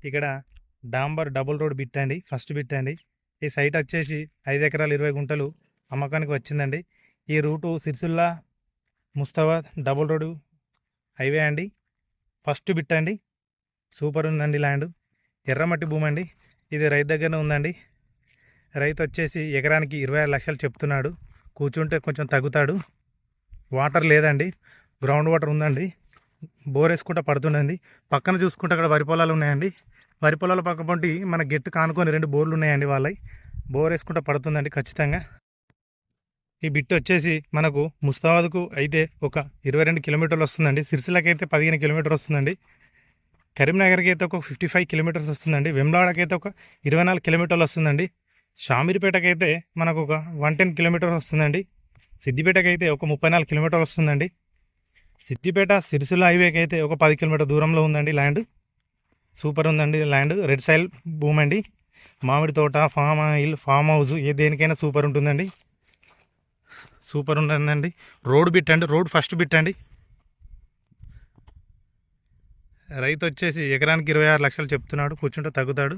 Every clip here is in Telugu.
ఇక్కడ డాంబర్ డబుల్ రోడ్ బిట్ అండి, ఫస్ట్ బిట్ అండి. ఈ సైట్ వచ్చేసి 5 ఎకరాలు 20 గుంటలు అమ్మకానికి వచ్చిందండి. ఈ route Sircilla Mustabad double road highway అండి, ఫస్ట్ బిట్ అండి. సూపర్ ఉందండి ల్యాండ్, ఎర్రమట్టి భూమి అండి. ఇది రైతు దగ్గరనే ఉందండి. రైతు వచ్చేసి ఎకరానికి 26 లక్షలు చెప్తున్నాడు. కూర్చుంటే కొంచెం తగ్గుతాడు. వాటర్ లేదండి, గ్రౌండ్ వాటర్ ఉందండి. బోర్ వేసుకుంటా పడుతుందండి. పక్కన చూసుకుంటే అక్కడ వరి పొలాలు ఉన్నాయండి. వరి పొలాల పక్క పొంటి మన గెట్టు కానుకొని 2 బోర్లు ఉన్నాయండి. వాళ్ళవి బోర్ వేసుకుంటా పడుతుందండి ఖచ్చితంగా. ఈ బిట్ వచ్చేసి మనకు ముస్తాబాద్కు అయితే ఒక 22 కిలోమీటర్లు వస్తుందండి. సిరిసిల్లకి అయితే 15 కిలోమీటర్ వస్తుందండి. కరీంనగర్కి అయితే ఒక 55 కిలోమీటర్స్ వస్తుందండి. వెమ్లాడకి అయితే ఒక 24 కిలోమీటర్లు వస్తుందండి. షామీర్పేటకి అయితే మనకు ఒక 110 కిలోమీటర్స్ వస్తుందండి. సిద్దిపేటకి అయితే ఒక 34 కిలోమీటర్లు వస్తుందండి. సిద్దిపేట సిరిసిల్ల హైవేకి అయితే ఒక 10 కిలోమీటర్ దూరంలో ఉందండి ల్యాండ్. సూపర్ ఉందండి ల్యాండ్, రెడ్ సాయిల్ భూమి అండి. మామిడి తోట, ఫామ్ ఆయిల్, ఫామ్ హౌస్ ఏ దేనికైనా సూపర్ ఉంటుందండి. సూపర్ ఉంటుందండి. రోడ్ బిట్ అండి, రోడ్ ఫస్ట్ బిట్ అండి. రైతు వచ్చేసి ఎకరానికి 26 లక్షలు చెప్తున్నాడు. కూర్చుంటే తగ్గుతాడు.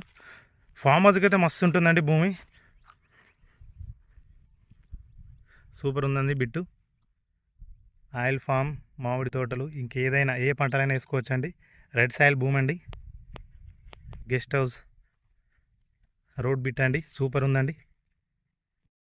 ఫామ్ హౌస్కి అయితే మస్తు ఉంటుందండి భూమి. సూపర్ ఉందండి బిట్టు. ఆయిల్ ఫామ్, మామిడి తోటలు, ఇంకేదైనా ఏ పంటలైనా వేసుకోవచ్చండి. రెడ్ సాయిల్ భూమి అండి. గెస్ట్ హౌస్, రోడ్ బిట్ అండి. సూపర్ ఉందండి.